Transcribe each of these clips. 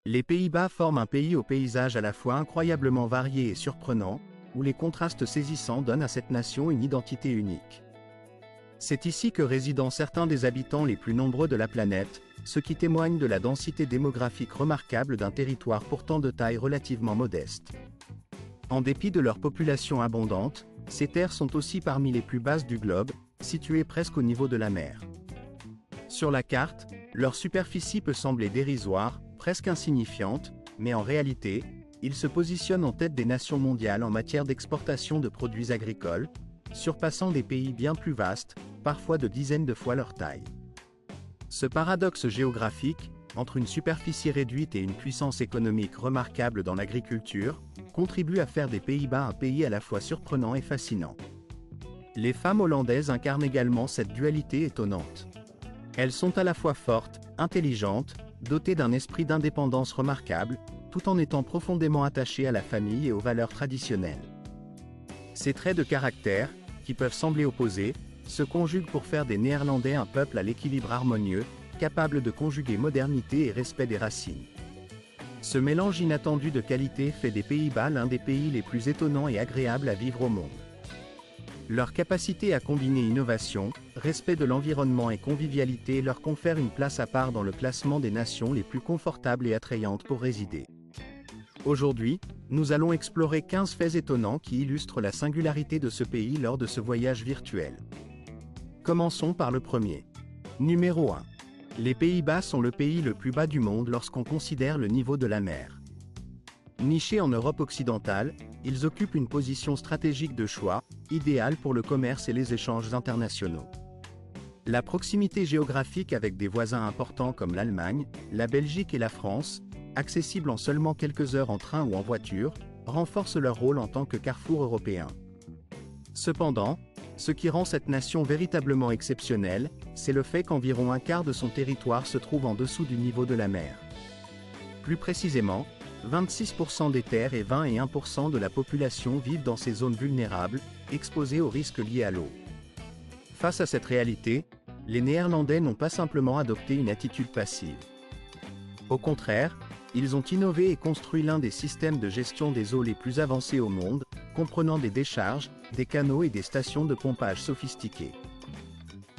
Les Pays-Bas forment un pays au paysage à la fois incroyablement varié et surprenant, où les contrastes saisissants donnent à cette nation une identité unique. C'est ici que résident certains des habitants les plus nombreux de la planète, ce qui témoigne de la densité démographique remarquable d'un territoire pourtant de taille relativement modeste. En dépit de leur population abondante, ces terres sont aussi parmi les plus basses du globe, situées presque au niveau de la mer. Sur la carte, leur superficie peut sembler dérisoire, presque insignifiante, mais en réalité, ils se positionnent en tête des nations mondiales en matière d'exportation de produits agricoles, surpassant des pays bien plus vastes, parfois de dizaines de fois leur taille. Ce paradoxe géographique, entre une superficie réduite et une puissance économique remarquable dans l'agriculture, contribue à faire des Pays-Bas un pays à la fois surprenant et fascinant. Les femmes hollandaises incarnent également cette dualité étonnante. Elles sont à la fois fortes, intelligentes, dotées d'un esprit d'indépendance remarquable, tout en étant profondément attachées à la famille et aux valeurs traditionnelles. Ces traits de caractère, qui peuvent sembler opposés, se conjuguent pour faire des Néerlandais un peuple à l'équilibre harmonieux, capable de conjuguer modernité et respect des racines. Ce mélange inattendu de qualités fait des Pays-Bas l'un des pays les plus étonnants et agréables à vivre au monde. Leur capacité à combiner innovation, respect de l'environnement et convivialité leur confère une place à part dans le classement des nations les plus confortables et attrayantes pour résider. Aujourd'hui, nous allons explorer 15 faits étonnants qui illustrent la singularité de ce pays lors de ce voyage virtuel. Commençons par le premier. Numéro 1. Les Pays-Bas sont le pays le plus bas du monde lorsqu'on considère le niveau de la mer. Nichés en Europe occidentale, ils occupent une position stratégique de choix, idéale pour le commerce et les échanges internationaux. La proximité géographique avec des voisins importants comme l'Allemagne, la Belgique et la France, accessibles en seulement quelques heures en train ou en voiture, renforce leur rôle en tant que carrefour européen. Cependant, ce qui rend cette nation véritablement exceptionnelle, c'est le fait qu'environ un quart de son territoire se trouve en dessous du niveau de la mer. Plus précisément, 26% des terres et 21% de la population vivent dans ces zones vulnérables, exposées aux risques liés à l'eau. Face à cette réalité, les Néerlandais n'ont pas simplement adopté une attitude passive. Au contraire, ils ont innové et construit l'un des systèmes de gestion des eaux les plus avancés au monde, comprenant des décharges, des canaux et des stations de pompage sophistiquées.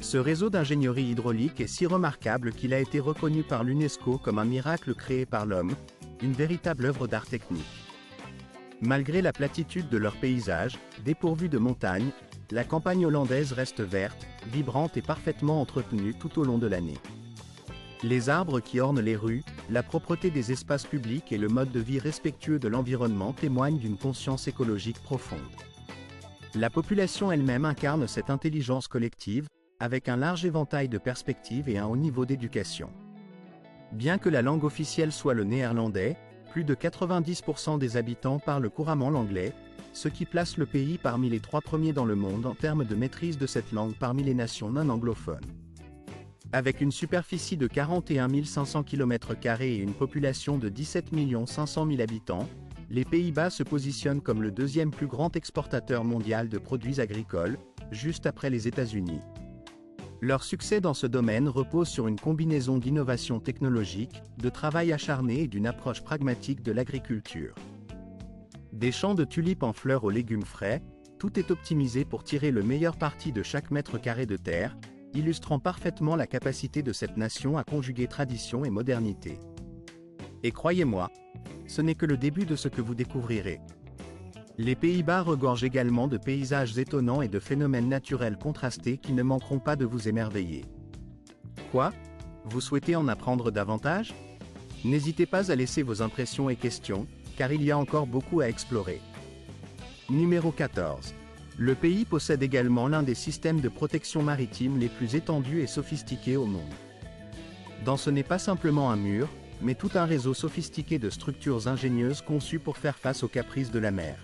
Ce réseau d'ingénierie hydraulique est si remarquable qu'il a été reconnu par l'UNESCO comme un miracle créé par l'homme, une véritable œuvre d'art technique. Malgré la platitude de leur paysage, dépourvu de montagnes, la campagne hollandaise reste verte, vibrante et parfaitement entretenue tout au long de l'année. Les arbres qui ornent les rues, la propreté des espaces publics et le mode de vie respectueux de l'environnement témoignent d'une conscience écologique profonde. La population elle-même incarne cette intelligence collective, avec un large éventail de perspectives et un haut niveau d'éducation. Bien que la langue officielle soit le néerlandais, plus de 90% des habitants parlent couramment l'anglais, ce qui place le pays parmi les 3 premiers dans le monde en termes de maîtrise de cette langue parmi les nations non anglophones. Avec une superficie de 41 500 km² et une population de 17 500 000 habitants, les Pays-Bas se positionnent comme le deuxième plus grand exportateur mondial de produits agricoles, juste après les États-Unis. Leur succès dans ce domaine repose sur une combinaison d'innovation technologique, de travail acharné et d'une approche pragmatique de l'agriculture. Des champs de tulipes en fleurs aux légumes frais, tout est optimisé pour tirer le meilleur parti de chaque mètre carré de terre, illustrant parfaitement la capacité de cette nation à conjuguer tradition et modernité. Et croyez-moi, ce n'est que le début de ce que vous découvrirez. Les Pays-Bas regorgent également de paysages étonnants et de phénomènes naturels contrastés qui ne manqueront pas de vous émerveiller. Quoi? Vous souhaitez en apprendre davantage? N'hésitez pas à laisser vos impressions et questions, car il y a encore beaucoup à explorer. Numéro 14. Le pays possède également l'un des systèmes de protection maritime les plus étendus et sophistiqués au monde. Dans ce n'est pas simplement un mur, mais tout un réseau sophistiqué de structures ingénieuses conçues pour faire face aux caprices de la mer.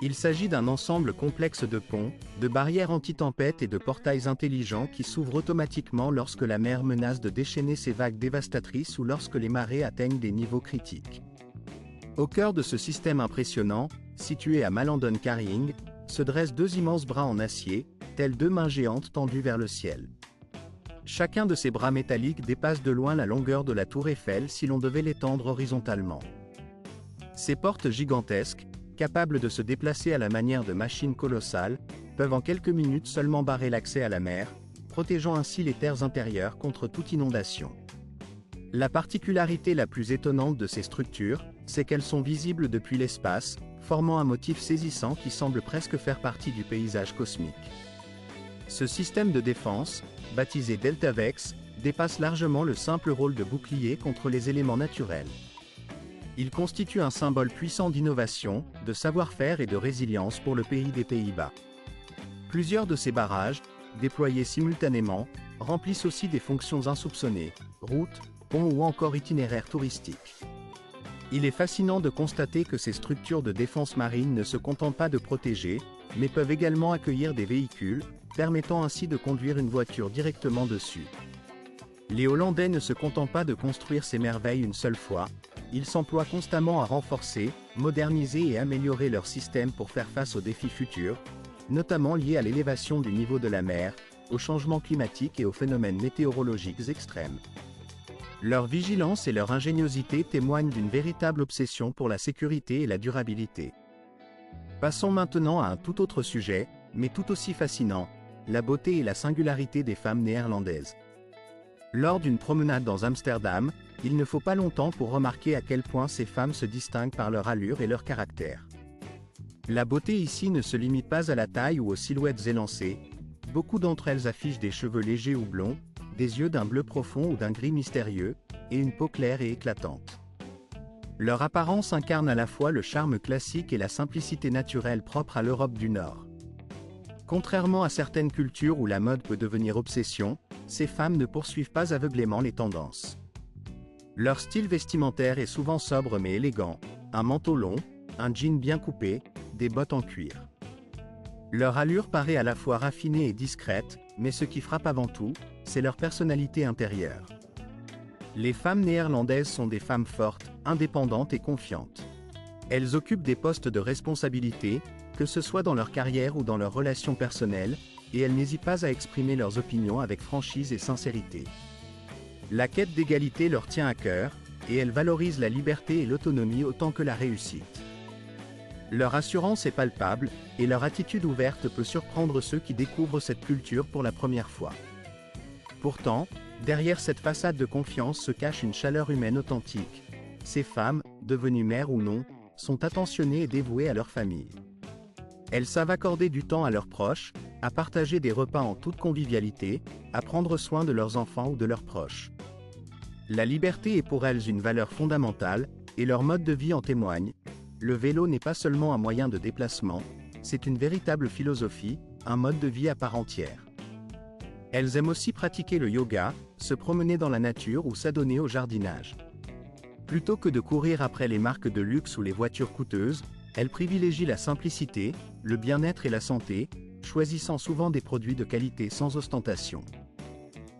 Il s'agit d'un ensemble complexe de ponts, de barrières anti-tempête et de portails intelligents qui s'ouvrent automatiquement lorsque la mer menace de déchaîner ses vagues dévastatrices ou lorsque les marées atteignent des niveaux critiques. Au cœur de ce système impressionnant, situé à Malanden Carrying, se dressent 2 immenses bras en acier, tels 2 mains géantes tendues vers le ciel. Chacun de ces bras métalliques dépasse de loin la longueur de la tour Eiffel si l'on devait l'étendre horizontalement. Ces portes gigantesques, capables de se déplacer à la manière de machines colossales, peuvent en quelques minutes seulement barrer l'accès à la mer, protégeant ainsi les terres intérieures contre toute inondation. La particularité la plus étonnante de ces structures, c'est qu'elles sont visibles depuis l'espace, formant un motif saisissant qui semble presque faire partie du paysage cosmique. Ce système de défense, baptisé Deltavex, dépasse largement le simple rôle de bouclier contre les éléments naturels. Il constitue un symbole puissant d'innovation, de savoir-faire et de résilience pour le pays des Pays-Bas. Plusieurs de ces barrages, déployés simultanément, remplissent aussi des fonctions insoupçonnées, routes, ponts ou encore itinéraires touristiques. Il est fascinant de constater que ces structures de défense marine ne se contentent pas de protéger, mais peuvent également accueillir des véhicules, permettant ainsi de conduire une voiture directement dessus. Les Hollandais ne se contentent pas de construire ces merveilles une seule fois, ils s'emploient constamment à renforcer, moderniser et améliorer leur système pour faire face aux défis futurs, notamment liés à l'élévation du niveau de la mer, au changement climatique et aux phénomènes météorologiques extrêmes. Leur vigilance et leur ingéniosité témoignent d'une véritable obsession pour la sécurité et la durabilité. Passons maintenant à un tout autre sujet, mais tout aussi fascinant, la beauté et la singularité des femmes néerlandaises. Lors d'une promenade dans Amsterdam, il ne faut pas longtemps pour remarquer à quel point ces femmes se distinguent par leur allure et leur caractère. La beauté ici ne se limite pas à la taille ou aux silhouettes élancées, beaucoup d'entre elles affichent des cheveux légers ou blonds, des yeux d'un bleu profond ou d'un gris mystérieux, et une peau claire et éclatante. Leur apparence incarne à la fois le charme classique et la simplicité naturelle propre à l'Europe du Nord. Contrairement à certaines cultures où la mode peut devenir obsession, ces femmes ne poursuivent pas aveuglément les tendances. Leur style vestimentaire est souvent sobre mais élégant, un manteau long, un jean bien coupé, des bottes en cuir. Leur allure paraît à la fois raffinée et discrète, mais ce qui frappe avant tout, c'est leur personnalité intérieure. Les femmes néerlandaises sont des femmes fortes, indépendantes et confiantes. Elles occupent des postes de responsabilité, que ce soit dans leur carrière ou dans leurs relations personnelles, et elles n'hésitent pas à exprimer leurs opinions avec franchise et sincérité. La quête d'égalité leur tient à cœur, et elles valorisent la liberté et l'autonomie autant que la réussite. Leur assurance est palpable, et leur attitude ouverte peut surprendre ceux qui découvrent cette culture pour la première fois. Pourtant, derrière cette façade de confiance se cache une chaleur humaine authentique. Ces femmes, devenues mères ou non, sont attentionnées et dévouées à leur famille. Elles savent accorder du temps à leurs proches, à partager des repas en toute convivialité, à prendre soin de leurs enfants ou de leurs proches. La liberté est pour elles une valeur fondamentale, et leur mode de vie en témoigne. Le vélo n'est pas seulement un moyen de déplacement, c'est une véritable philosophie, un mode de vie à part entière. Elles aiment aussi pratiquer le yoga, se promener dans la nature ou s'adonner au jardinage. Plutôt que de courir après les marques de luxe ou les voitures coûteuses, elles privilégient la simplicité, le bien-être et la santé, choisissant souvent des produits de qualité sans ostentation.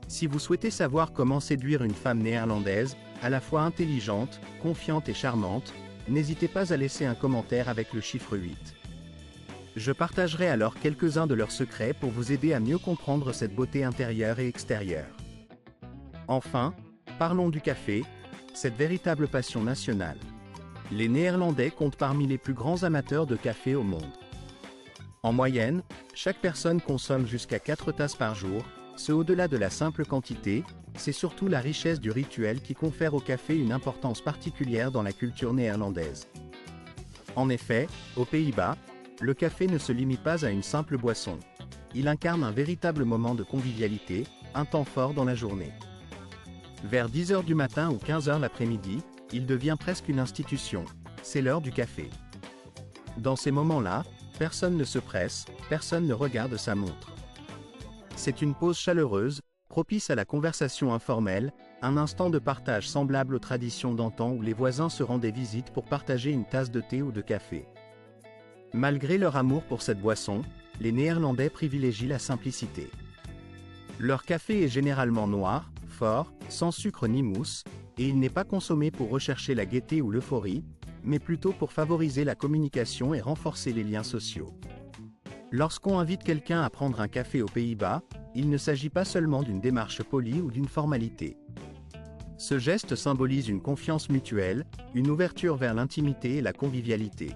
Si vous souhaitez savoir comment séduire une femme néerlandaise, à la fois intelligente, confiante et charmante, n'hésitez pas à laisser un commentaire avec le chiffre 8. Je partagerai alors quelques-uns de leurs secrets pour vous aider à mieux comprendre cette beauté intérieure et extérieure. Enfin, parlons du café, cette véritable passion nationale. Les Néerlandais comptent parmi les plus grands amateurs de café au monde. En moyenne, chaque personne consomme jusqu'à 4 tasses par jour, ce au-delà de la simple quantité, c'est surtout la richesse du rituel qui confère au café une importance particulière dans la culture néerlandaise. En effet, aux Pays-Bas, le café ne se limite pas à une simple boisson. Il incarne un véritable moment de convivialité, un temps fort dans la journée. Vers 10 h du matin ou 15 h l'après-midi, il devient presque une institution, c'est l'heure du café. Dans ces moments-là, personne ne se presse, personne ne regarde sa montre. C'est une pause chaleureuse, propice à la conversation informelle, un instant de partage semblable aux traditions d'antan où les voisins se rendaient visite pour partager une tasse de thé ou de café. Malgré leur amour pour cette boisson, les Néerlandais privilégient la simplicité. Leur café est généralement noir, fort, sans sucre ni mousse, et il n'est pas consommé pour rechercher la gaieté ou l'euphorie, mais plutôt pour favoriser la communication et renforcer les liens sociaux. Lorsqu'on invite quelqu'un à prendre un café aux Pays-Bas, il ne s'agit pas seulement d'une démarche polie ou d'une formalité. Ce geste symbolise une confiance mutuelle, une ouverture vers l'intimité et la convivialité.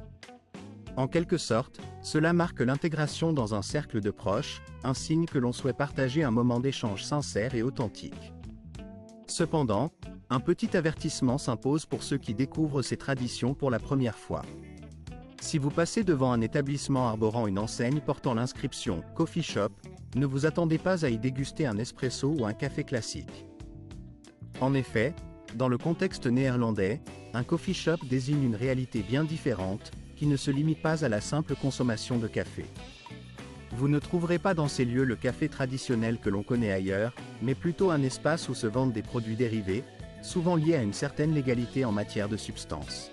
En quelque sorte, cela marque l'intégration dans un cercle de proches, un signe que l'on souhaite partager un moment d'échange sincère et authentique. Cependant, un petit avertissement s'impose pour ceux qui découvrent ces traditions pour la première fois. Si vous passez devant un établissement arborant une enseigne portant l'inscription « Coffee Shop », ne vous attendez pas à y déguster un espresso ou un café classique. En effet, dans le contexte néerlandais, un coffee shop désigne une réalité bien différente, qui ne se limite pas à la simple consommation de café. Vous ne trouverez pas dans ces lieux le café traditionnel que l'on connaît ailleurs, mais plutôt un espace où se vendent des produits dérivés, souvent liés à une certaine légalité en matière de substances.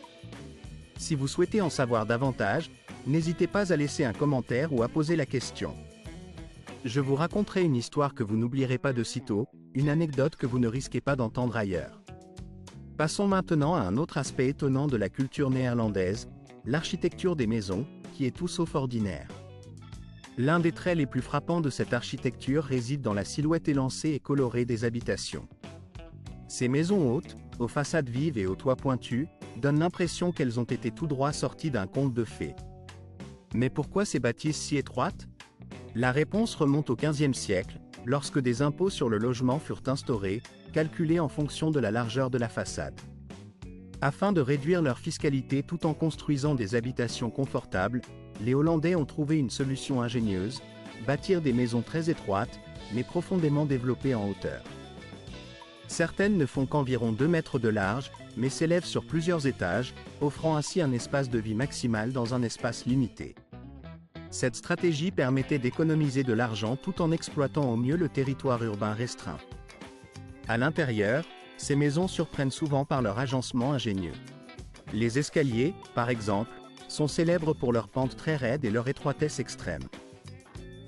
Si vous souhaitez en savoir davantage, n'hésitez pas à laisser un commentaire ou à poser la question. Je vous raconterai une histoire que vous n'oublierez pas de sitôt, une anecdote que vous ne risquez pas d'entendre ailleurs. Passons maintenant à un autre aspect étonnant de la culture néerlandaise, l'architecture des maisons, qui est tout sauf ordinaire. L'un des traits les plus frappants de cette architecture réside dans la silhouette élancée et colorée des habitations. Ces maisons hautes, aux façades vives et aux toits pointus, donnent l'impression qu'elles ont été tout droit sorties d'un conte de fées. Mais pourquoi ces bâtisses si étroites? La réponse remonte au XVe siècle, lorsque des impôts sur le logement furent instaurés, calculés en fonction de la largeur de la façade. Afin de réduire leur fiscalité tout en construisant des habitations confortables, les Hollandais ont trouvé une solution ingénieuse, bâtir des maisons très étroites, mais profondément développées en hauteur. Certaines ne font qu'environ 2 mètres de large, mais s'élèvent sur plusieurs étages, offrant ainsi un espace de vie maximal dans un espace limité. Cette stratégie permettait d'économiser de l'argent tout en exploitant au mieux le territoire urbain restreint. À l'intérieur, ces maisons surprennent souvent par leur agencement ingénieux. Les escaliers, par exemple, sont célèbres pour leur pente très raide et leur étroitesse extrême.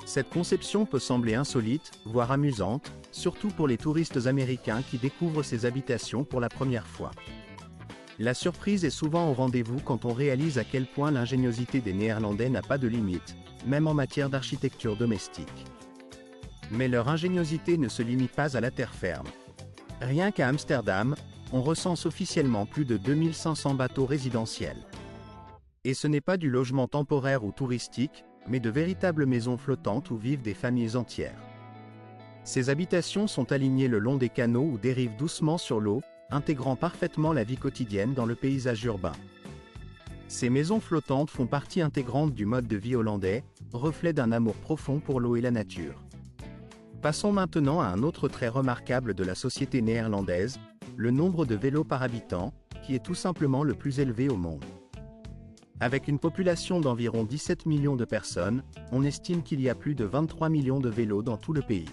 Cette conception peut sembler insolite, voire amusante, surtout pour les touristes américains qui découvrent ces habitations pour la première fois. La surprise est souvent au rendez-vous quand on réalise à quel point l'ingéniosité des Néerlandais n'a pas de limite, même en matière d'architecture domestique. Mais leur ingéniosité ne se limite pas à la terre ferme. Rien qu'à Amsterdam, on recense officiellement plus de 2500 bateaux résidentiels. Et ce n'est pas du logement temporaire ou touristique, mais de véritables maisons flottantes où vivent des familles entières. Ces habitations sont alignées le long des canaux ou dérivent doucement sur l'eau, intégrant parfaitement la vie quotidienne dans le paysage urbain. Ces maisons flottantes font partie intégrante du mode de vie hollandais, reflet d'un amour profond pour l'eau et la nature. Passons maintenant à un autre trait remarquable de la société néerlandaise, le nombre de vélos par habitant, qui est tout simplement le plus élevé au monde. Avec une population d'environ 17 millions de personnes, on estime qu'il y a plus de 23 millions de vélos dans tout le pays.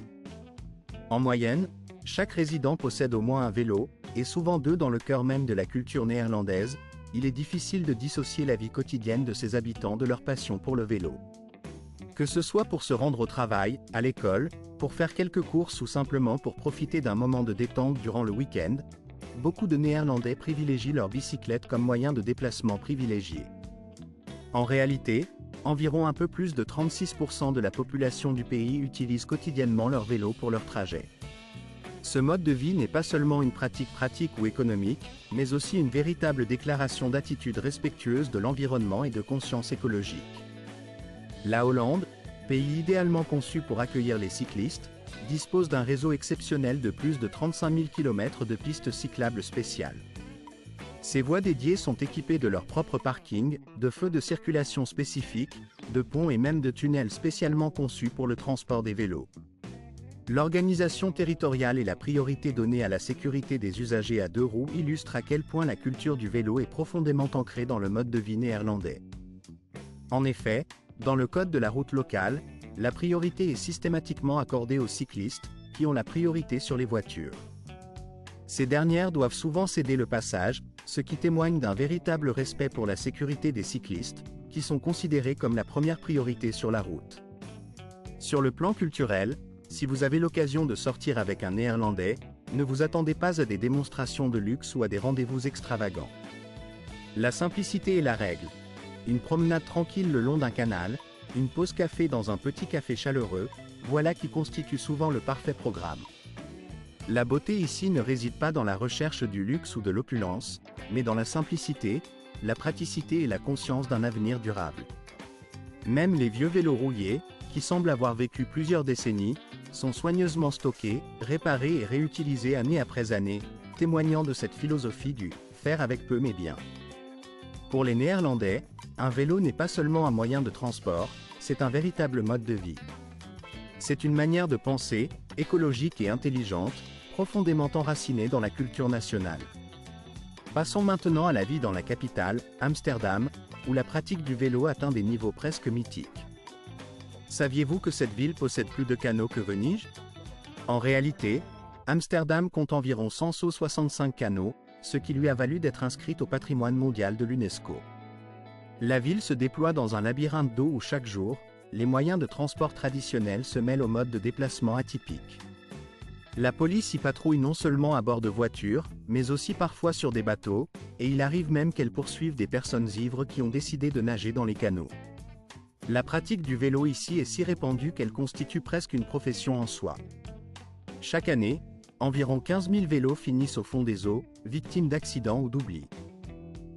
En moyenne, chaque résident possède au moins un vélo, et souvent deux dans le cœur même de la culture néerlandaise. Il est difficile de dissocier la vie quotidienne de ses habitants de leur passion pour le vélo. Que ce soit pour se rendre au travail, à l'école, pour faire quelques courses ou simplement pour profiter d'un moment de détente durant le week-end, beaucoup de Néerlandais privilégient leur bicyclette comme moyen de déplacement privilégié. En réalité, environ un peu plus de 36% de la population du pays utilise quotidiennement leur vélo pour leur trajet. Ce mode de vie n'est pas seulement une pratique ou économique, mais aussi une véritable déclaration d'attitude respectueuse de l'environnement et de conscience écologique. La Hollande, pays idéalement conçu pour accueillir les cyclistes, dispose d'un réseau exceptionnel de plus de 35 000 km de pistes cyclables spéciales. Ces voies dédiées sont équipées de leur propre parking, de feux de circulation spécifiques, de ponts et même de tunnels spécialement conçus pour le transport des vélos. L'organisation territoriale et la priorité donnée à la sécurité des usagers à deux roues illustrent à quel point la culture du vélo est profondément ancrée dans le mode de vie néerlandais. En effet, dans le code de la route locale, la priorité est systématiquement accordée aux cyclistes, qui ont la priorité sur les voitures. Ces dernières doivent souvent céder le passage, ce qui témoigne d'un véritable respect pour la sécurité des cyclistes, qui sont considérés comme la première priorité sur la route. Sur le plan culturel, si vous avez l'occasion de sortir avec un Néerlandais, ne vous attendez pas à des démonstrations de luxe ou à des rendez-vous extravagants. La simplicité est la règle. Une promenade tranquille le long d'un canal, une pause café dans un petit café chaleureux, voilà qui constitue souvent le parfait programme. La beauté ici ne réside pas dans la recherche du luxe ou de l'opulence, mais dans la simplicité, la praticité et la conscience d'un avenir durable. Même les vieux vélos rouillés, qui semblent avoir vécu plusieurs décennies, sont soigneusement stockés, réparés et réutilisés année après année, témoignant de cette philosophie du « faire avec peu mais bien ». Pour les Néerlandais, un vélo n'est pas seulement un moyen de transport, c'est un véritable mode de vie. C'est une manière de penser, écologique et intelligente, profondément enracinée dans la culture nationale. Passons maintenant à la vie dans la capitale, Amsterdam, où la pratique du vélo atteint des niveaux presque mythiques. Saviez-vous que cette ville possède plus de canaux que Venise? En réalité, Amsterdam compte environ 165 canaux, ce qui lui a valu d'être inscrite au patrimoine mondial de l'UNESCO. La ville se déploie dans un labyrinthe d'eau où chaque jour, les moyens de transport traditionnels se mêlent aux modes de déplacement atypiques. La police y patrouille non seulement à bord de voitures, mais aussi parfois sur des bateaux, et il arrive même qu'elle poursuive des personnes ivres qui ont décidé de nager dans les canaux. La pratique du vélo ici est si répandue qu'elle constitue presque une profession en soi. Chaque année, environ 15 000 vélos finissent au fond des eaux, victimes d'accidents ou d'oubli.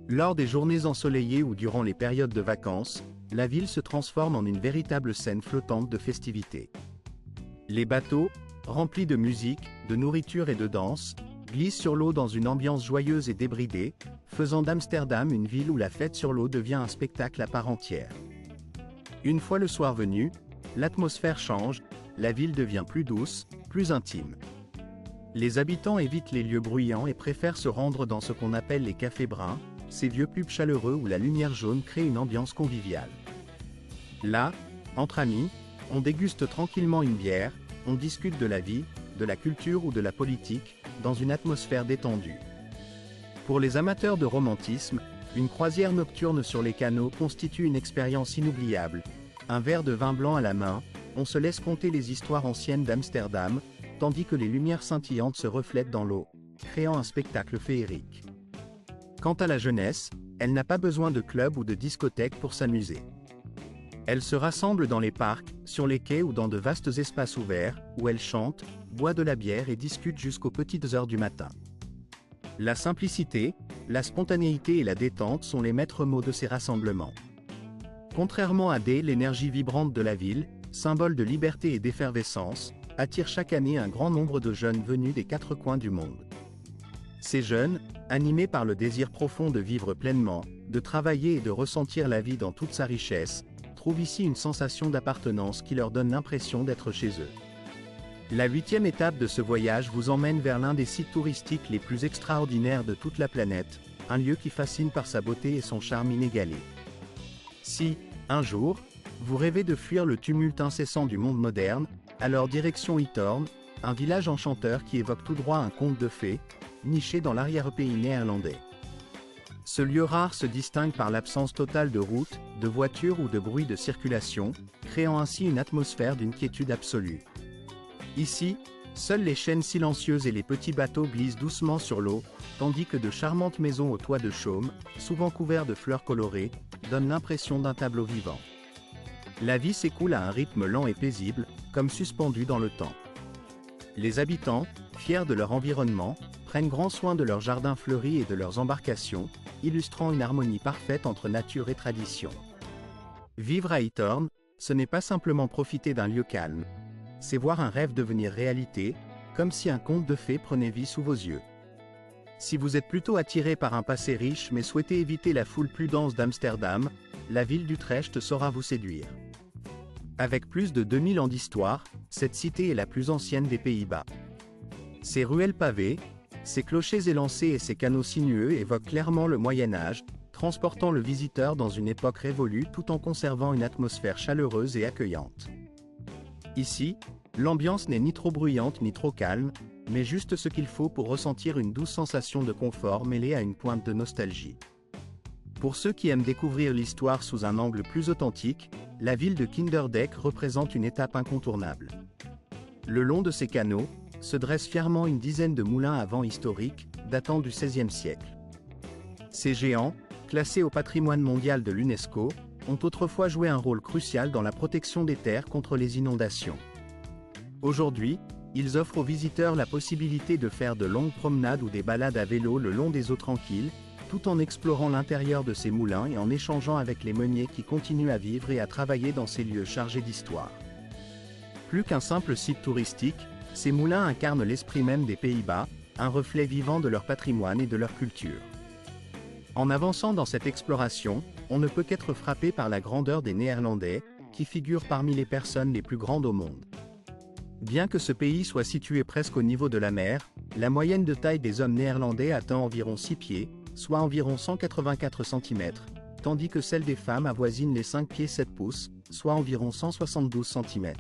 Lors des journées ensoleillées ou durant les périodes de vacances, la ville se transforme en une véritable scène flottante de festivités. Les bateaux, remplis de musique, de nourriture et de danse, glissent sur l'eau dans une ambiance joyeuse et débridée, faisant d'Amsterdam une ville où la fête sur l'eau devient un spectacle à part entière. Une fois le soir venu, l'atmosphère change, la ville devient plus douce, plus intime. Les habitants évitent les lieux bruyants et préfèrent se rendre dans ce qu'on appelle les cafés bruns, ces vieux pubs chaleureux où la lumière jaune crée une ambiance conviviale. Là, entre amis, on déguste tranquillement une bière, on discute de la vie, de la culture ou de la politique, dans une atmosphère détendue. Pour les amateurs de romantisme, une croisière nocturne sur les canaux constitue une expérience inoubliable. Un verre de vin blanc à la main, on se laisse conter les histoires anciennes d'Amsterdam, tandis que les lumières scintillantes se reflètent dans l'eau, créant un spectacle féerique. Quant à la jeunesse, elle n'a pas besoin de clubs ou de discothèques pour s'amuser. Elle se rassemble dans les parcs, sur les quais ou dans de vastes espaces ouverts, où elle chante, boit de la bière et discute jusqu'aux petites heures du matin. La simplicité, la spontanéité et la détente sont les maîtres mots de ces rassemblements. Contrairement à l'énergie vibrante de la ville, symbole de liberté et d'effervescence, attire chaque année un grand nombre de jeunes venus des quatre coins du monde. Ces jeunes, animés par le désir profond de vivre pleinement, de travailler et de ressentir la vie dans toute sa richesse, trouvent ici une sensation d'appartenance qui leur donne l'impression d'être chez eux. La 8e étape de ce voyage vous emmène vers l'un des sites touristiques les plus extraordinaires de toute la planète, un lieu qui fascine par sa beauté et son charme inégalé. Si, un jour, vous rêvez de fuir le tumulte incessant du monde moderne, alors direction Ytorne, un village enchanteur qui évoque tout droit un conte de fées, niché dans l'arrière-pays néerlandais. Ce lieu rare se distingue par l'absence totale de routes, de voitures ou de bruit de circulation, créant ainsi une atmosphère d'une quiétude absolue. Ici, seules les chaînes silencieuses et les petits bateaux glissent doucement sur l'eau, tandis que de charmantes maisons au toit de chaume, souvent couverts de fleurs colorées, donnent l'impression d'un tableau vivant. La vie s'écoule à un rythme lent et paisible, comme suspendu dans le temps. Les habitants, fiers de leur environnement, prennent grand soin de leurs jardins fleuris et de leurs embarcations, illustrant une harmonie parfaite entre nature et tradition. Vivre à Ytorne, ce n'est pas simplement profiter d'un lieu calme, c'est voir un rêve devenir réalité, comme si un conte de fées prenait vie sous vos yeux. Si vous êtes plutôt attiré par un passé riche mais souhaitez éviter la foule plus dense d'Amsterdam, la ville d'Utrecht saura vous séduire. Avec plus de 2000 ans d'histoire, cette cité est la plus ancienne des Pays-Bas. Ses ruelles pavées, ses clochers élancés et ses canaux sinueux évoquent clairement le Moyen-Âge, transportant le visiteur dans une époque révolue tout en conservant une atmosphère chaleureuse et accueillante. Ici, l'ambiance n'est ni trop bruyante ni trop calme, mais juste ce qu'il faut pour ressentir une douce sensation de confort mêlée à une pointe de nostalgie. Pour ceux qui aiment découvrir l'histoire sous un angle plus authentique, la ville de Kinderdijk représente une étape incontournable. Le long de ces canaux, se dresse fièrement une dizaine de moulins à vent historiques, datant du XVIe siècle. Ces géants, classés au patrimoine mondial de l'UNESCO, ont autrefois joué un rôle crucial dans la protection des terres contre les inondations. Aujourd'hui, ils offrent aux visiteurs la possibilité de faire de longues promenades ou des balades à vélo le long des eaux tranquilles, tout en explorant l'intérieur de ces moulins et en échangeant avec les meuniers qui continuent à vivre et à travailler dans ces lieux chargés d'histoire. Plus qu'un simple site touristique, ces moulins incarnent l'esprit même des Pays-Bas, un reflet vivant de leur patrimoine et de leur culture. En avançant dans cette exploration, on ne peut qu'être frappé par la grandeur des Néerlandais, qui figurent parmi les personnes les plus grandes au monde. Bien que ce pays soit situé presque au niveau de la mer, la moyenne de taille des hommes néerlandais atteint environ 6 pieds, soit environ 184 cm, tandis que celle des femmes avoisine les 5 pieds 7 pouces, soit environ 172 cm.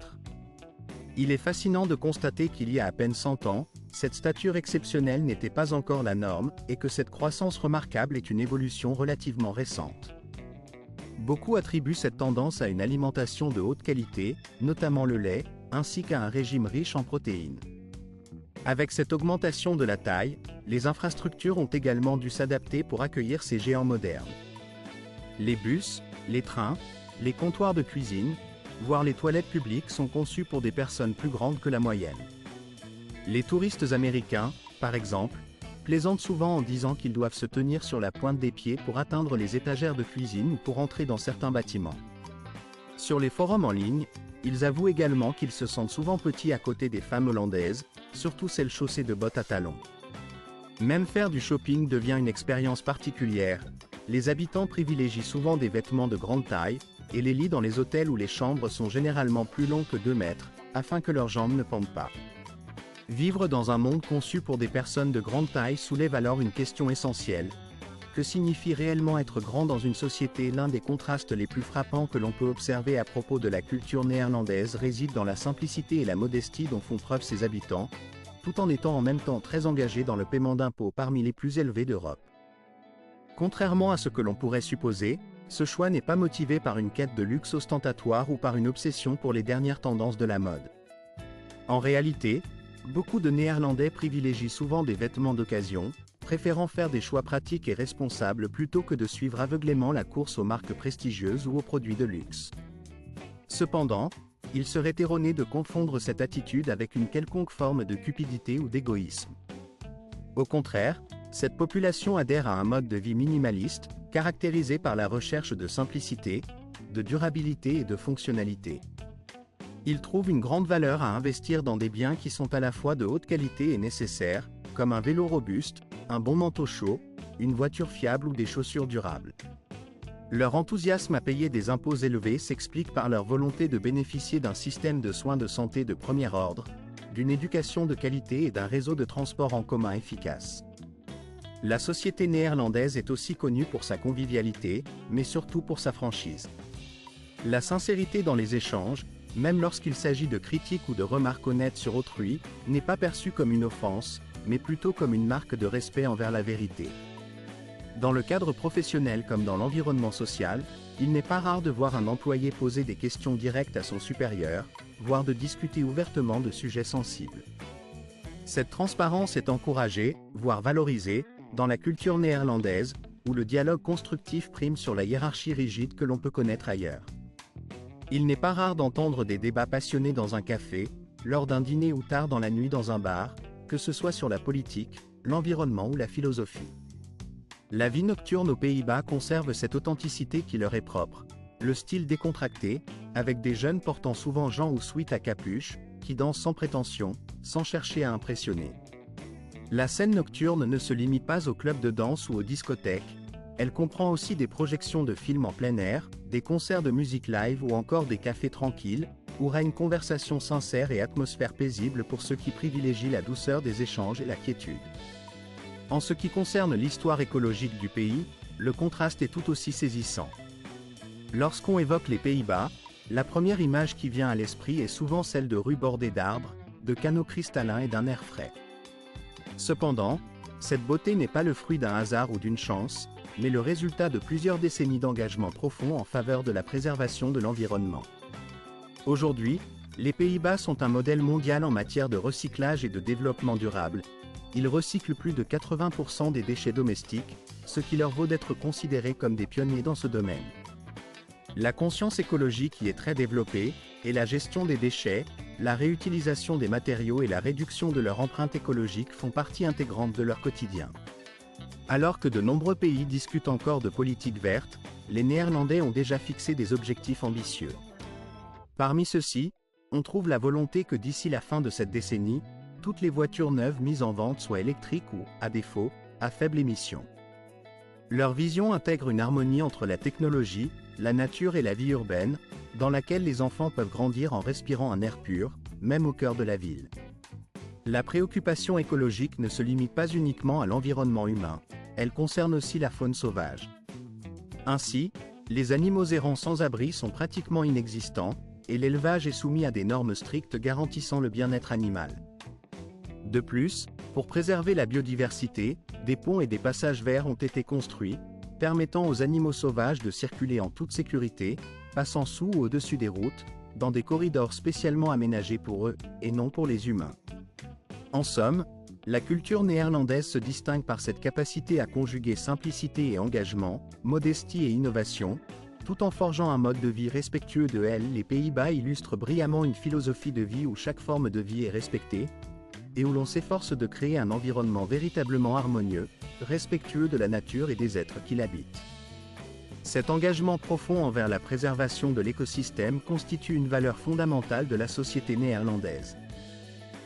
Il est fascinant de constater qu'il y a à peine 100 ans, cette stature exceptionnelle n'était pas encore la norme, et que cette croissance remarquable est une évolution relativement récente. Beaucoup attribuent cette tendance à une alimentation de haute qualité, notamment le lait, ainsi qu'à un régime riche en protéines. Avec cette augmentation de la taille, les infrastructures ont également dû s'adapter pour accueillir ces géants modernes. Les bus, les trains, les comptoirs de cuisine, voire les toilettes publiques sont conçus pour des personnes plus grandes que la moyenne. Les touristes américains, par exemple, plaisantent souvent en disant qu'ils doivent se tenir sur la pointe des pieds pour atteindre les étagères de cuisine ou pour entrer dans certains bâtiments. Sur les forums en ligne, ils avouent également qu'ils se sentent souvent petits à côté des femmes hollandaises, surtout celles chaussées de bottes à talons. Même faire du shopping devient une expérience particulière. Les habitants privilégient souvent des vêtements de grande taille, et les lits dans les hôtels ou les chambres sont généralement plus longs que 2 mètres, afin que leurs jambes ne pendent pas. Vivre dans un monde conçu pour des personnes de grande taille soulève alors une question essentielle. Que signifie réellement être grand dans une société? L'un des contrastes les plus frappants que l'on peut observer à propos de la culture néerlandaise réside dans la simplicité et la modestie dont font preuve ses habitants, tout en étant en même temps très engagés dans le paiement d'impôts parmi les plus élevés d'Europe. Contrairement à ce que l'on pourrait supposer, ce choix n'est pas motivé par une quête de luxe ostentatoire ou par une obsession pour les dernières tendances de la mode. En réalité, beaucoup de Néerlandais privilégient souvent des vêtements d'occasion, préférant faire des choix pratiques et responsables plutôt que de suivre aveuglément la course aux marques prestigieuses ou aux produits de luxe. Cependant, il serait erroné de confondre cette attitude avec une quelconque forme de cupidité ou d'égoïsme. Au contraire, cette population adhère à un mode de vie minimaliste, caractérisé par la recherche de simplicité, de durabilité et de fonctionnalité. Ils trouvent une grande valeur à investir dans des biens qui sont à la fois de haute qualité et nécessaires, comme un vélo robuste, un bon manteau chaud, une voiture fiable ou des chaussures durables. Leur enthousiasme à payer des impôts élevés s'explique par leur volonté de bénéficier d'un système de soins de santé de premier ordre, d'une éducation de qualité et d'un réseau de transport en commun efficace. La société néerlandaise est aussi connue pour sa convivialité, mais surtout pour sa franchise. La sincérité dans les échanges, même lorsqu'il s'agit de critiques ou de remarques honnêtes sur autrui, n'est pas perçue comme une offense, mais plutôt comme une marque de respect envers la vérité. Dans le cadre professionnel comme dans l'environnement social, il n'est pas rare de voir un employé poser des questions directes à son supérieur, voire de discuter ouvertement de sujets sensibles. Cette transparence est encouragée, voire valorisée, dans la culture néerlandaise, où le dialogue constructif prime sur la hiérarchie rigide que l'on peut connaître ailleurs. Il n'est pas rare d'entendre des débats passionnés dans un café, lors d'un dîner ou tard dans la nuit dans un bar, que ce soit sur la politique, l'environnement ou la philosophie. La vie nocturne aux Pays-Bas conserve cette authenticité qui leur est propre, le style décontracté, avec des jeunes portant souvent jeans ou sweats à capuche, qui dansent sans prétention, sans chercher à impressionner. La scène nocturne ne se limite pas aux clubs de danse ou aux discothèques, elle comprend aussi des projections de films en plein air, des concerts de musique live ou encore des cafés tranquilles, où règne conversation sincère et atmosphère paisible pour ceux qui privilégient la douceur des échanges et la quiétude. En ce qui concerne l'histoire écologique du pays, le contraste est tout aussi saisissant. Lorsqu'on évoque les Pays-Bas, la première image qui vient à l'esprit est souvent celle de rues bordées d'arbres, de canaux cristallins et d'un air frais. Cependant, cette beauté n'est pas le fruit d'un hasard ou d'une chance, mais le résultat de plusieurs décennies d'engagement profond en faveur de la préservation de l'environnement. Aujourd'hui, les Pays-Bas sont un modèle mondial en matière de recyclage et de développement durable. Ils recyclent plus de 80% des déchets domestiques, ce qui leur vaut d'être considérés comme des pionniers dans ce domaine. La conscience écologique y est très développée, et la gestion des déchets, la réutilisation des matériaux et la réduction de leur empreinte écologique font partie intégrante de leur quotidien. Alors que de nombreux pays discutent encore de politique verte, les Néerlandais ont déjà fixé des objectifs ambitieux. Parmi ceux-ci, on trouve la volonté que d'ici la fin de cette décennie, toutes les voitures neuves mises en vente soient électriques ou, à défaut, à faible émission. Leur vision intègre une harmonie entre la technologie, la nature et la vie urbaine, dans laquelle les enfants peuvent grandir en respirant un air pur, même au cœur de la ville. La préoccupation écologique ne se limite pas uniquement à l'environnement humain, elle concerne aussi la faune sauvage. Ainsi, les animaux errants sans abri sont pratiquement inexistants, et l'élevage est soumis à des normes strictes garantissant le bien-être animal. De plus, pour préserver la biodiversité, des ponts et des passages verts ont été construits, permettant aux animaux sauvages de circuler en toute sécurité, passant sous ou au-dessus des routes, dans des corridors spécialement aménagés pour eux, et non pour les humains. En somme, la culture néerlandaise se distingue par cette capacité à conjuguer simplicité et engagement, modestie et innovation, tout en forgeant un mode de vie respectueux de elle. Les Pays-Bas illustrent brillamment une philosophie de vie où chaque forme de vie est respectée, et où l'on s'efforce de créer un environnement véritablement harmonieux, respectueux de la nature et des êtres qui l'habitent. Cet engagement profond envers la préservation de l'écosystème constitue une valeur fondamentale de la société néerlandaise.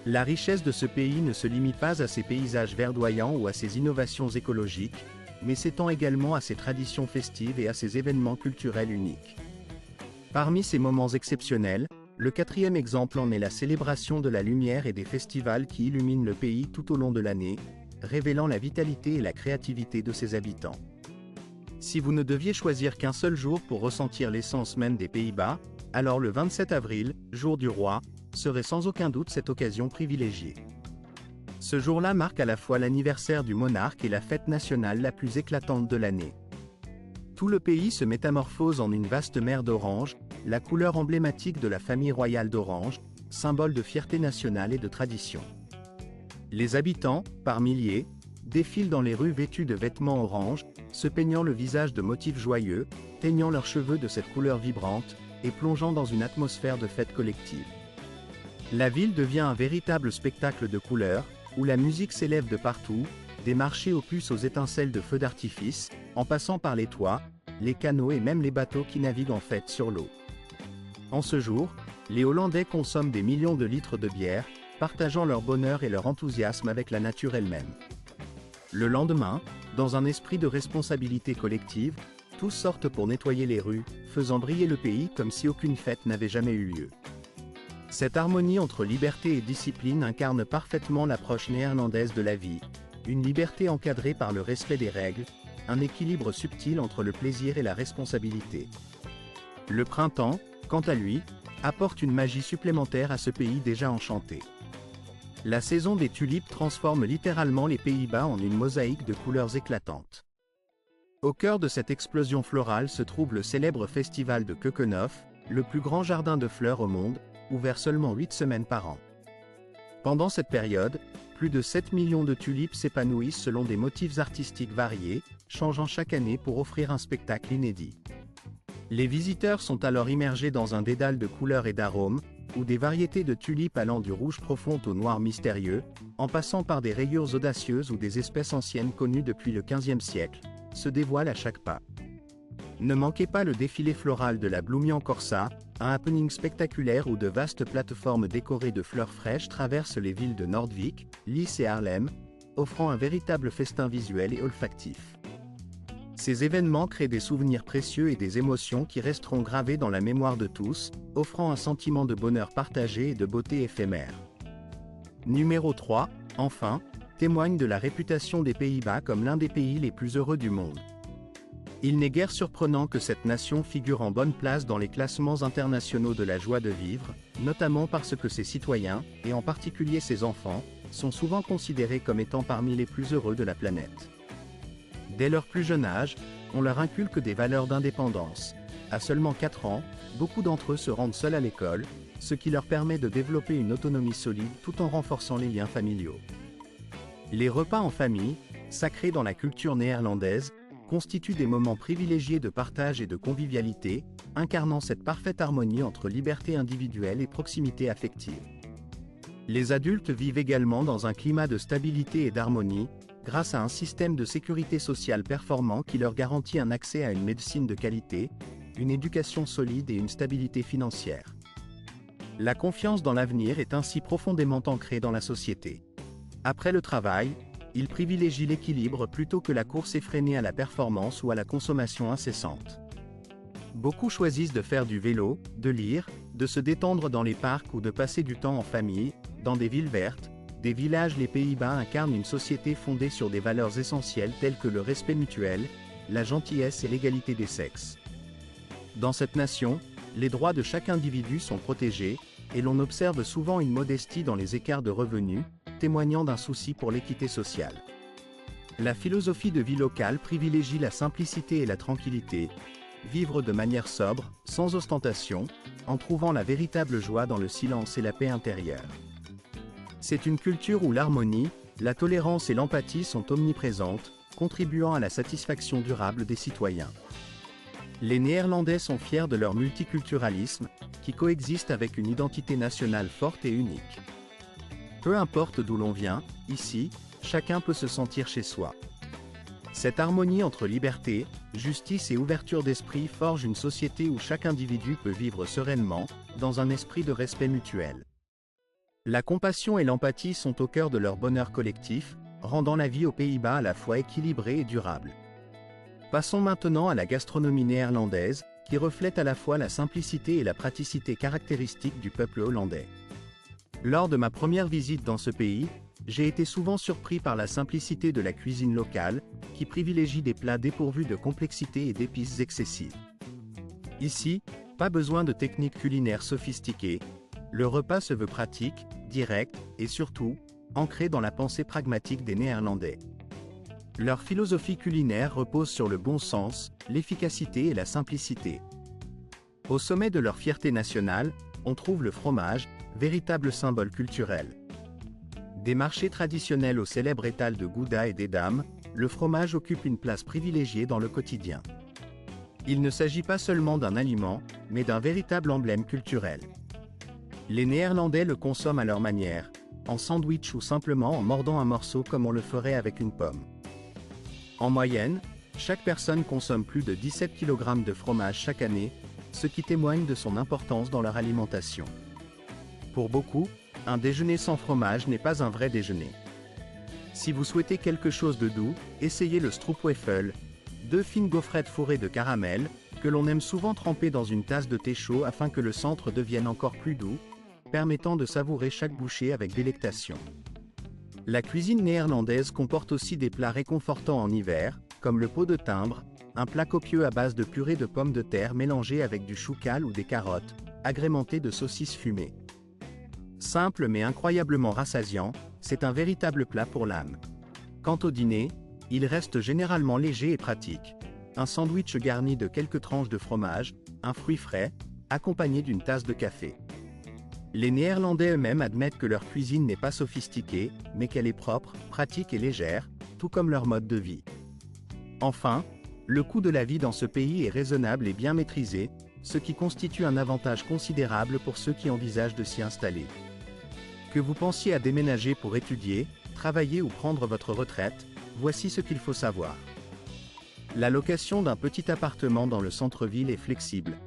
La richesse de ce pays ne se limite pas à ses paysages verdoyants ou à ses innovations écologiques, mais s'étend également à ses traditions festives et à ses événements culturels uniques. Parmi ces moments exceptionnels, le quatrième exemple en est la célébration de la lumière et des festivals qui illuminent le pays tout au long de l'année, révélant la vitalité et la créativité de ses habitants. Si vous ne deviez choisir qu'un seul jour pour ressentir l'essence même des Pays-Bas, alors le 27 avril, jour du roi, serait sans aucun doute cette occasion privilégiée. Ce jour-là marque à la fois l'anniversaire du monarque et la fête nationale la plus éclatante de l'année. Tout le pays se métamorphose en une vaste mer d'orange, la couleur emblématique de la famille royale d'Orange, symbole de fierté nationale et de tradition. Les habitants, par milliers, défilent dans les rues vêtus de vêtements orange, se peignant le visage de motifs joyeux, teignant leurs cheveux de cette couleur vibrante, et plongeant dans une atmosphère de fête collective. La ville devient un véritable spectacle de couleurs, où la musique s'élève de partout, des marchés aux puces aux étincelles de feux d'artifice, en passant par les toits, les canaux et même les bateaux qui naviguent en fête sur l'eau. En ce jour, les Hollandais consomment des millions de litres de bière, partageant leur bonheur et leur enthousiasme avec la nature elle-même. Le lendemain, dans un esprit de responsabilité collective, tous sortent pour nettoyer les rues, faisant briller le pays comme si aucune fête n'avait jamais eu lieu. Cette harmonie entre liberté et discipline incarne parfaitement l'approche néerlandaise de la vie, une liberté encadrée par le respect des règles, un équilibre subtil entre le plaisir et la responsabilité. Le printemps, quant à lui, apporte une magie supplémentaire à ce pays déjà enchanté. La saison des tulipes transforme littéralement les Pays-Bas en une mosaïque de couleurs éclatantes. Au cœur de cette explosion florale se trouve le célèbre festival de Keukenhof, le plus grand jardin de fleurs au monde, ouvert seulement 8 semaines par an. Pendant cette période, plus de 7 millions de tulipes s'épanouissent selon des motifs artistiques variés, changeant chaque année pour offrir un spectacle inédit. Les visiteurs sont alors immergés dans un dédale de couleurs et d'arômes, où des variétés de tulipes allant du rouge profond au noir mystérieux, en passant par des rayures audacieuses ou des espèces anciennes connues depuis le XVe siècle, se dévoilent à chaque pas. Ne manquez pas le défilé floral de la Bloemian Corsa, un happening spectaculaire où de vastes plateformes décorées de fleurs fraîches traversent les villes de Nordwijk, Lisse et Haarlem, offrant un véritable festin visuel et olfactif. Ces événements créent des souvenirs précieux et des émotions qui resteront gravées dans la mémoire de tous, offrant un sentiment de bonheur partagé et de beauté éphémère. Numéro 3, enfin, témoigne de la réputation des Pays-Bas comme l'un des pays les plus heureux du monde. Il n'est guère surprenant que cette nation figure en bonne place dans les classements internationaux de la joie de vivre, notamment parce que ses citoyens, et en particulier ses enfants, sont souvent considérés comme étant parmi les plus heureux de la planète. Dès leur plus jeune âge, on leur inculque des valeurs d'indépendance. À seulement 4 ans, beaucoup d'entre eux se rendent seuls à l'école, ce qui leur permet de développer une autonomie solide tout en renforçant les liens familiaux. Les repas en famille, sacrés dans la culture néerlandaise, constituent des moments privilégiés de partage et de convivialité, incarnant cette parfaite harmonie entre liberté individuelle et proximité affective. Les adultes vivent également dans un climat de stabilité et d'harmonie, grâce à un système de sécurité sociale performant qui leur garantit un accès à une médecine de qualité, une éducation solide et une stabilité financière. La confiance dans l'avenir est ainsi profondément ancrée dans la société. Après le travail, ils privilégient l'équilibre plutôt que la course effrénée à la performance ou à la consommation incessante. Beaucoup choisissent de faire du vélo, de lire, de se détendre dans les parcs ou de passer du temps en famille, dans des villes vertes, des villages. Les Pays-Bas incarnent une société fondée sur des valeurs essentielles telles que le respect mutuel, la gentillesse et l'égalité des sexes. Dans cette nation, les droits de chaque individu sont protégés, et l'on observe souvent une modestie dans les écarts de revenus, témoignant d'un souci pour l'équité sociale. La philosophie de vie locale privilégie la simplicité et la tranquillité, vivre de manière sobre, sans ostentation, en trouvant la véritable joie dans le silence et la paix intérieure. C'est une culture où l'harmonie, la tolérance et l'empathie sont omniprésentes, contribuant à la satisfaction durable des citoyens. Les Néerlandais sont fiers de leur multiculturalisme, qui coexiste avec une identité nationale forte et unique. Peu importe d'où l'on vient, ici, chacun peut se sentir chez soi. Cette harmonie entre liberté, justice et ouverture d'esprit forge une société où chaque individu peut vivre sereinement, dans un esprit de respect mutuel. La compassion et l'empathie sont au cœur de leur bonheur collectif, rendant la vie aux Pays-Bas à la fois équilibrée et durable. Passons maintenant à la gastronomie néerlandaise, qui reflète à la fois la simplicité et la praticité caractéristiques du peuple hollandais. Lors de ma première visite dans ce pays, j'ai été souvent surpris par la simplicité de la cuisine locale, qui privilégie des plats dépourvus de complexité et d'épices excessives. Ici, pas besoin de techniques culinaires sophistiquées, le repas se veut pratique, direct, et surtout, ancré dans la pensée pragmatique des Néerlandais. Leur philosophie culinaire repose sur le bon sens, l'efficacité et la simplicité. Au sommet de leur fierté nationale, on trouve le fromage, véritable symbole culturel. Des marchés traditionnels au célèbre étal de Gouda et d'Edam, le fromage occupe une place privilégiée dans le quotidien. Il ne s'agit pas seulement d'un aliment, mais d'un véritable emblème culturel. Les Néerlandais le consomment à leur manière, en sandwich ou simplement en mordant un morceau comme on le ferait avec une pomme. En moyenne, chaque personne consomme plus de 17 kg de fromage chaque année, ce qui témoigne de son importance dans leur alimentation. Pour beaucoup, un déjeuner sans fromage n'est pas un vrai déjeuner. Si vous souhaitez quelque chose de doux, essayez le stroopwafel, deux fines gaufrettes fourrées de caramel, que l'on aime souvent tremper dans une tasse de thé chaud afin que le centre devienne encore plus doux, permettant de savourer chaque bouchée avec délectation. La cuisine néerlandaise comporte aussi des plats réconfortants en hiver, comme le pot de timbre, un plat copieux à base de purée de pommes de terre mélangée avec du choucal ou des carottes, agrémenté de saucisses fumées. Simple mais incroyablement rassasiant, c'est un véritable plat pour l'âme. Quant au dîner, il reste généralement léger et pratique. Un sandwich garni de quelques tranches de fromage, un fruit frais, accompagné d'une tasse de café. Les Néerlandais eux-mêmes admettent que leur cuisine n'est pas sophistiquée, mais qu'elle est propre, pratique et légère, tout comme leur mode de vie. Enfin, le coût de la vie dans ce pays est raisonnable et bien maîtrisé, ce qui constitue un avantage considérable pour ceux qui envisagent de s'y installer. Que vous pensiez à déménager pour étudier, travailler ou prendre votre retraite, voici ce qu'il faut savoir. La location d'un petit appartement dans le centre-ville est flexible.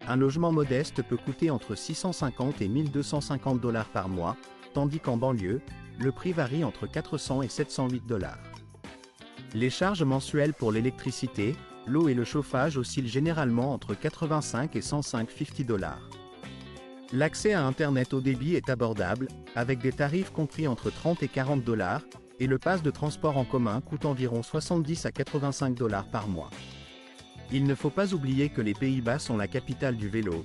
Un logement modeste peut coûter entre 650 et 1250 $ par mois, tandis qu'en banlieue, le prix varie entre 400 et 708 $. Les charges mensuelles pour l'électricité, l'eau et le chauffage oscillent généralement entre 85 et 105,50 $. L'accès à Internet haut débit est abordable, avec des tarifs compris entre 30 et 40 $, et le pass de transport en commun coûte environ 70 à 85 $ par mois. Il ne faut pas oublier que les Pays-Bas sont la capitale du vélo.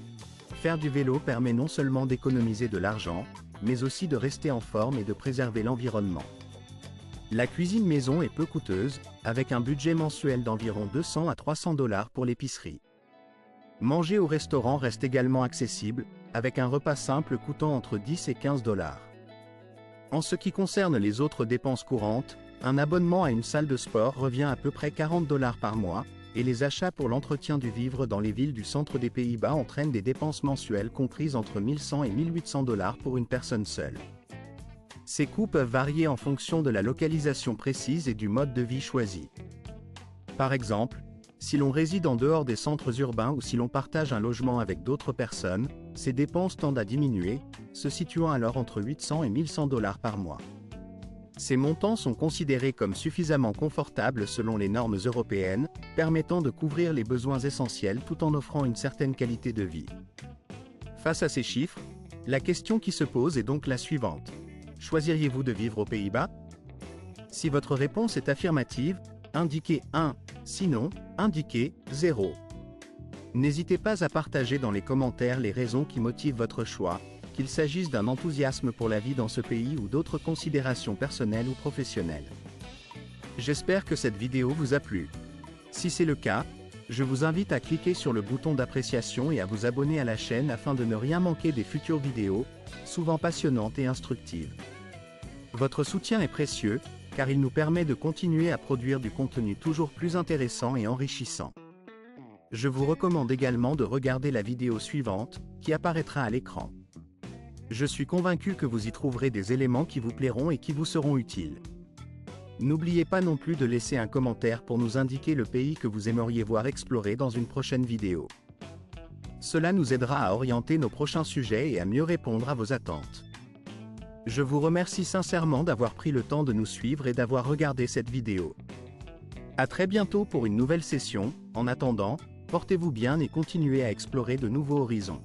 Faire du vélo permet non seulement d'économiser de l'argent, mais aussi de rester en forme et de préserver l'environnement. La cuisine maison est peu coûteuse, avec un budget mensuel d'environ 200 à 300 $ pour l'épicerie. Manger au restaurant reste également accessible, avec un repas simple coûtant entre 10 et 15 $. En ce qui concerne les autres dépenses courantes, un abonnement à une salle de sport revient à peu près 40 $ par mois, et les achats pour l'entretien du vivre dans les villes du centre des Pays-Bas entraînent des dépenses mensuelles comprises entre 1100 et 1800 $ pour une personne seule. Ces coûts peuvent varier en fonction de la localisation précise et du mode de vie choisi. Par exemple, si l'on réside en dehors des centres urbains ou si l'on partage un logement avec d'autres personnes, ces dépenses tendent à diminuer, se situant alors entre 800 et 1100 $ par mois. Ces montants sont considérés comme suffisamment confortables selon les normes européennes, permettant de couvrir les besoins essentiels tout en offrant une certaine qualité de vie. Face à ces chiffres, la question qui se pose est donc la suivante. Choisiriez-vous de vivre aux Pays-Bas? Si votre réponse est affirmative, indiquez 1, sinon, indiquez 0. N'hésitez pas à partager dans les commentaires les raisons qui motivent votre choix, qu'il s'agisse d'un enthousiasme pour la vie dans ce pays ou d'autres considérations personnelles ou professionnelles. J'espère que cette vidéo vous a plu. Si c'est le cas, je vous invite à cliquer sur le bouton d'appréciation et à vous abonner à la chaîne afin de ne rien manquer des futures vidéos, souvent passionnantes et instructives. Votre soutien est précieux, car il nous permet de continuer à produire du contenu toujours plus intéressant et enrichissant. Je vous recommande également de regarder la vidéo suivante, qui apparaîtra à l'écran. Je suis convaincu que vous y trouverez des éléments qui vous plairont et qui vous seront utiles. N'oubliez pas non plus de laisser un commentaire pour nous indiquer le pays que vous aimeriez voir explorer dans une prochaine vidéo. Cela nous aidera à orienter nos prochains sujets et à mieux répondre à vos attentes. Je vous remercie sincèrement d'avoir pris le temps de nous suivre et d'avoir regardé cette vidéo. À très bientôt pour une nouvelle session. En attendant, portez-vous bien et continuez à explorer de nouveaux horizons.